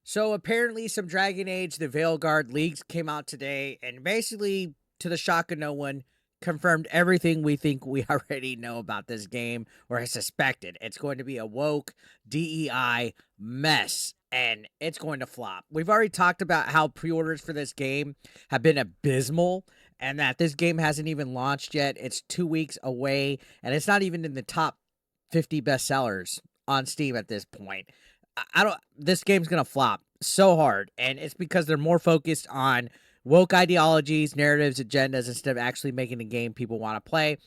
So apparently some Dragon Age, the Veilguard leaks came out today and basically, to the shock of no one, confirmed everything we think we already know about this game or suspected. It's going to be a woke DEI mess and it's going to flop. We've already talked about how pre-orders for this game have been abysmal and that this game hasn't even launched yet. It's 2 weeks away and it's not even in the top 50 bestsellers on Steam at this point. I don't. This game's gonna flop so hard, and it's because they're more focused on woke ideologies, narratives, agendas instead of actually making a game people want to play.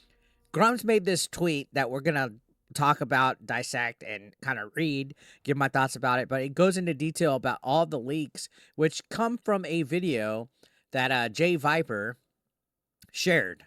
Grum's made this tweet that we're gonna talk about, dissect, and kind of read, give my thoughts about it. But it goes into detail about all the leaks, which come from a video that Jay Viper shared.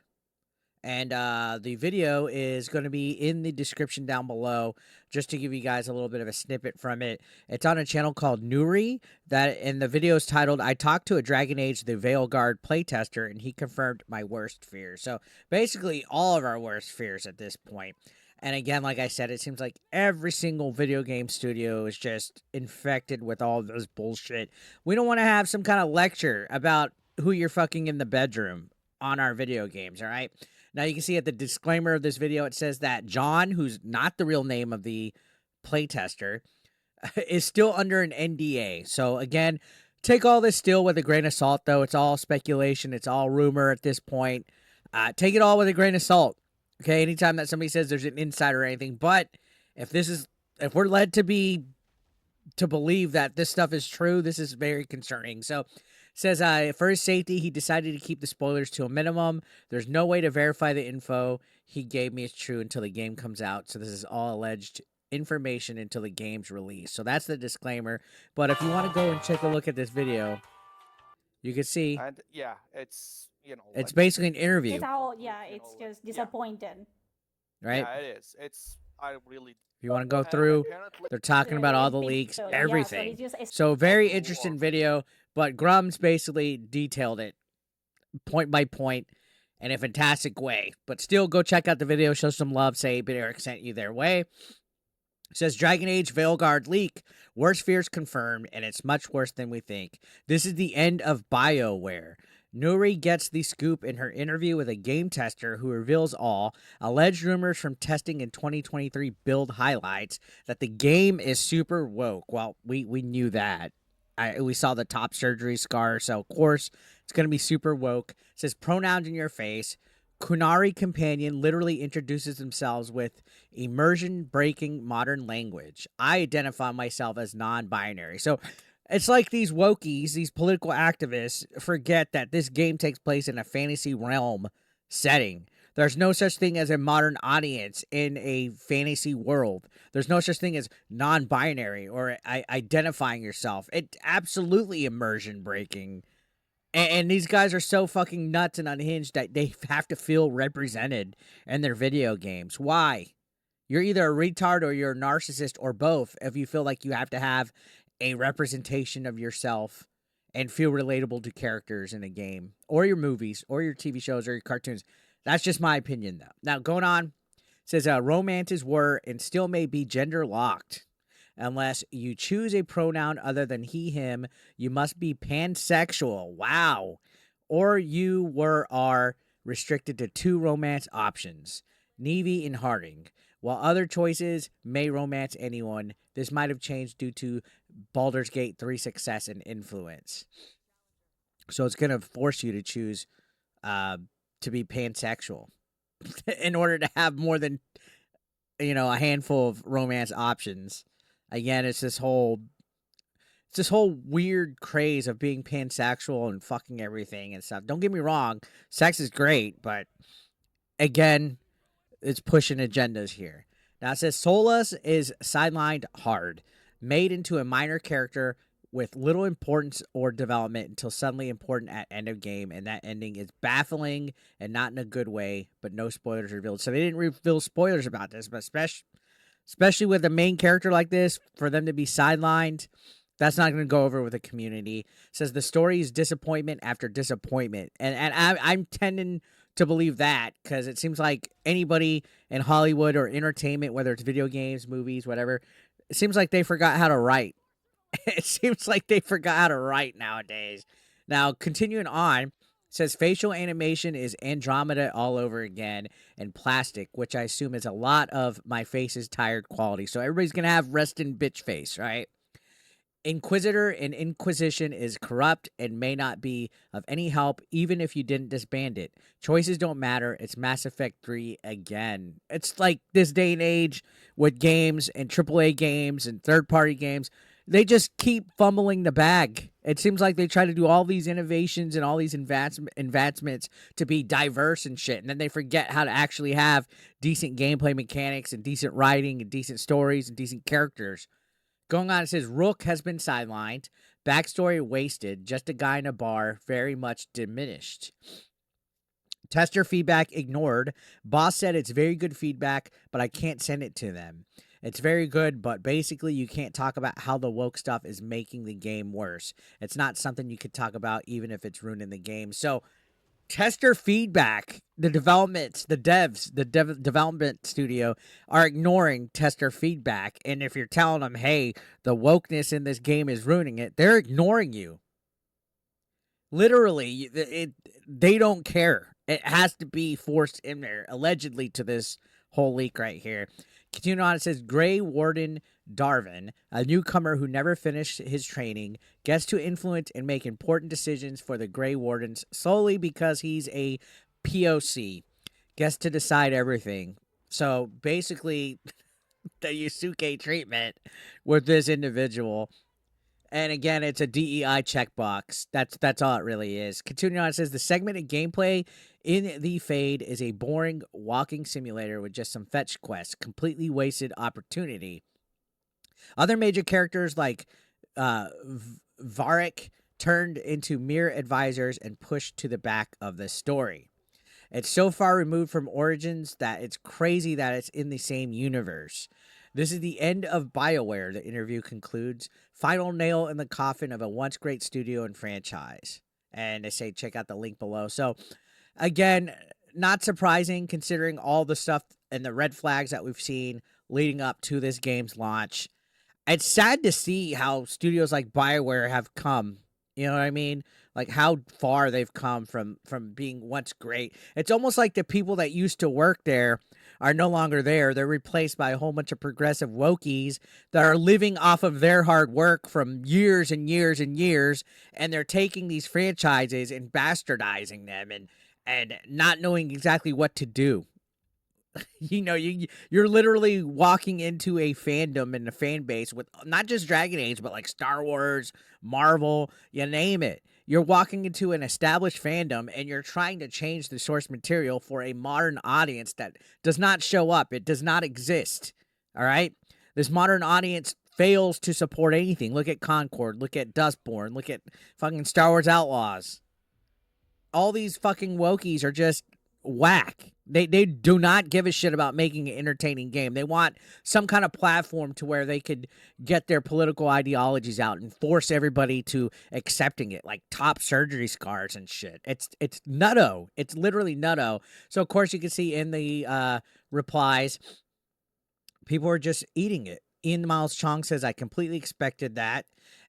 And the video is going to be in the description down below, just to give you guys a little bit of a snippet from it. It's on a channel called Nuri, and the video is titled, I talked to a Dragon Age the Veilguard playtester, and he confirmed my worst fears. So basically all of our worst fears at this point. And again, like I said, it seems like every single video game studio is just infected with all this bullshit. We don't want to have some kind of lecture about who you're fucking in the bedroom on our video games, all right? Now, you can see at the disclaimer of this video, it says that John, who's not the real name of the playtester, is still under an NDA. So, again, take all this still with a grain of salt, though. It's all speculation. It's all rumor at this point. Take it all with a grain of salt, okay? Anytime that somebody says there's an insider or anything. But if we're led to believe that this stuff is true, this is very concerning. So, says, for his safety, he decided to keep the spoilers to a minimum. There's no way to verify the info he gave me is true until the game comes out. So this is all alleged information until the game's release. So that's the disclaimer. But if you want to go and take a look at this video, you can see. And yeah, it's it's basically an interview. It's all it's just disappointed. Right? Yeah, it is. I really. If you want to go through, they're talking about all the leaks, everything. So very interesting video. But Grum's basically detailed it point by point in a fantastic way. But still, go check out the video, show some love, say But Eric sent you their way. It says, Dragon Age Veilguard leak. Worst fears confirmed, and it's much worse than we think. This is the end of BioWare. Nuri gets the scoop in her interview with a game tester who reveals all alleged rumors from testing in 2023 build highlights that the game is super woke. Well, we knew that. We saw the top surgery scar, so of course it's going to be super woke. It says pronouns in your face. Kunari companion literally introduces themselves with immersion-breaking modern language. I identify myself as non-binary. So it's like these wokies, these political activists, forget that this game takes place in a fantasy realm setting. There's no such thing as a modern audience in a fantasy world. There's no such thing as non-binary or identifying yourself. It's absolutely immersion breaking. And these guys are so fucking nuts and unhinged that they have to feel represented in their video games. Why? You're either a retard or you're a narcissist or both if you feel like you have to have a representation of yourself and feel relatable to characters in a game or your movies or your TV shows or your cartoons. That's just my opinion, though. Now, going on, it says romances were and still may be gender locked. Unless you choose a pronoun other than he, him, you must be pansexual. Wow. Or you are restricted to 2 romance options, Navy and Harding. While other choices may romance anyone, this might have changed due to Baldur's Gate 3 success and influence. So it's going to force you to choose to be pansexual in order to have more than, a handful of romance options. Again, it's this whole weird craze of being pansexual and fucking everything and stuff. Don't get me wrong, sex is great, but again, it's pushing agendas here. Now it says Solas is sidelined hard, made into a minor character with little importance or development until suddenly important at end of game, and that ending is baffling and not in a good way, but no spoilers revealed. So they didn't reveal spoilers about this, but especially with a main character like this, for them to be sidelined, that's not going to go over with the community. It says the story is disappointment after disappointment. And I'm tending to believe that because it seems like anybody in Hollywood or entertainment, whether it's video games, movies, whatever, it seems like they forgot how to write. It seems like they forgot how to write nowadays. Now, continuing on, says facial animation is Andromeda all over again and plastic, which I assume is a lot of my face's tired quality. So everybody's going to have resting bitch face, right? Inquisitor and Inquisition is corrupt and may not be of any help, even if you didn't disband it. Choices don't matter. It's Mass Effect 3 again. It's like this day and age with games and AAA games and third-party games. They just keep fumbling the bag. It seems like they try to do all these innovations and all these advancements to be diverse and shit, and then they forget how to actually have decent gameplay mechanics and decent writing and decent stories and decent characters. Going on, it says Rook has been sidelined. Backstory wasted. Just a guy in a bar. Very much diminished. Tester feedback ignored. Boss said it's very good feedback, but I can't send it to them. It's very good, but basically you can't talk about how the woke stuff is making the game worse. It's not something you could talk about even if it's ruining the game. So tester feedback, the developments, the devs, the development studio are ignoring tester feedback. And if you're telling them, hey, the wokeness in this game is ruining it, they're ignoring you. Literally, they don't care. It has to be forced in there, allegedly, to this whole leak right here. Continuing on, it says Grey Warden Darvin, a newcomer who never finished his training, gets to influence and make important decisions for the Grey Wardens solely because he's a POC. Gets to decide everything. So basically, the Yusuke treatment with this individual. And again, it's a DEI checkbox. That's all it really is. Continuing on, it says the segmented gameplay in the Fade is a boring walking simulator with just some fetch quests. Completely wasted opportunity. Other major characters like Varric turned into mere advisors and pushed to the back of the story. It's so far removed from Origins that it's crazy that it's in the same universe. This is the end of BioWare, the interview concludes. Final nail in the coffin of a once great studio and franchise. And they say check out the link below. So, again, not surprising considering all the stuff and the red flags that we've seen leading up to this game's launch. It's sad to see how studios like BioWare have come. You know what I mean? Like how far they've come from being once great. It's almost like the people that used to work there are no longer there. They're replaced by a whole bunch of progressive wokies that are living off of their hard work from years and years and years, and they're taking these franchises and bastardizing them and not knowing exactly what to do. You know, you're literally walking into a fandom and a fan base with not just Dragon Age, but like Star Wars, Marvel, you name it. You're walking into an established fandom and you're trying to change the source material for a modern audience that does not show up. It does not exist. All right? This modern audience fails to support anything. Look at Concord. Look at Dustborn. Look at fucking Star Wars Outlaws. All these fucking wokies are just whack. They do not give a shit about making an entertaining game. They want some kind of platform to where they could get their political ideologies out and force everybody to accepting it, like top surgery scars and shit. It's nutto. It's literally nutto. So of course you can see in the replies, people are just eating it. Ian Miles Chong says, I completely expected that.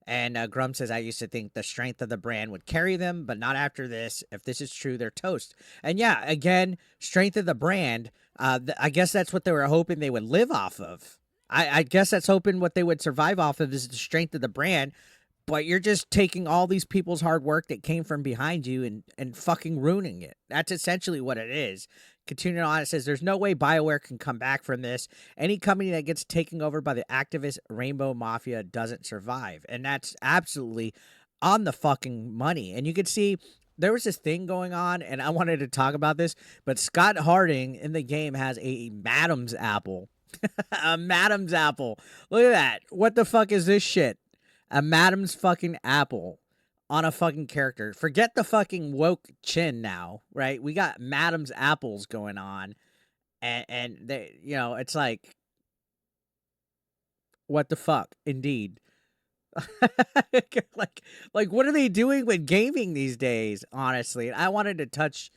And Grum says, I used to think the strength of the brand would carry them, but not after this. If this is true, they're toast. And yeah, again, strength of the brand. I guess that's what they were hoping they would live off of. I guess that's hoping what they would survive off of is the strength of the brand. But you're just taking all these people's hard work that came from behind you and fucking ruining it. That's essentially what it is. Continuing on, it says, there's no way BioWare can come back from this. Any company that gets taken over by the activist Rainbow Mafia doesn't survive. And that's absolutely on the fucking money. And you could see there was this thing going on, and I wanted to talk about this, but Scott Harding in the game has a Madam's apple. A Madam's apple. Look at that. What the fuck is this shit? A Madam's fucking apple on a fucking character. Forget the fucking woke chin now, right? We got Madam's apples going on. And they, you know, it's like, what the fuck? Indeed. like what are they doing with gaming these days, honestly? I wanted to touch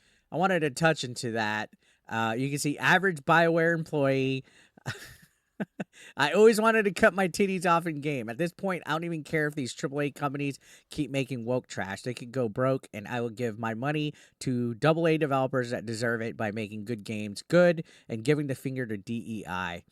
into that. You can see average BioWare employee. I always wanted to cut my titties off in game. At this point, I don't even care if these AAA companies keep making woke trash. They could go broke, and I will give my money to AA developers that deserve it by making good games good and giving the finger to DEI.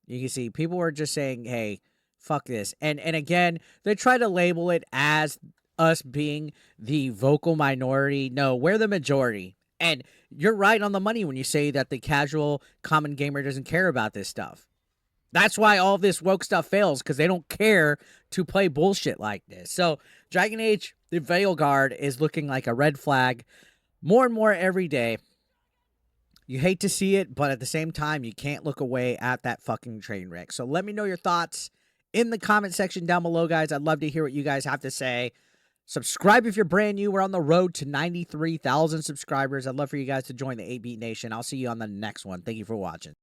You can see people were just saying, hey, fuck this. And again, they try to label it as us being the vocal minority. No, we're the majority. And you're right on the money when you say that the casual common gamer doesn't care about this stuff. That's why all this woke stuff fails, because they don't care to play bullshit like this. So Dragon Age, the Veilguard, is looking like a red flag more and more every day. You hate to see it, but at the same time, you can't look away at that fucking train wreck. So let me know your thoughts in the comment section down below, guys. I'd love to hear what you guys have to say. Subscribe if you're brand new. We're on the road to 93,000 subscribers. I'd love for you guys to join the 8-Beat Nation. I'll see you on the next one. Thank you for watching.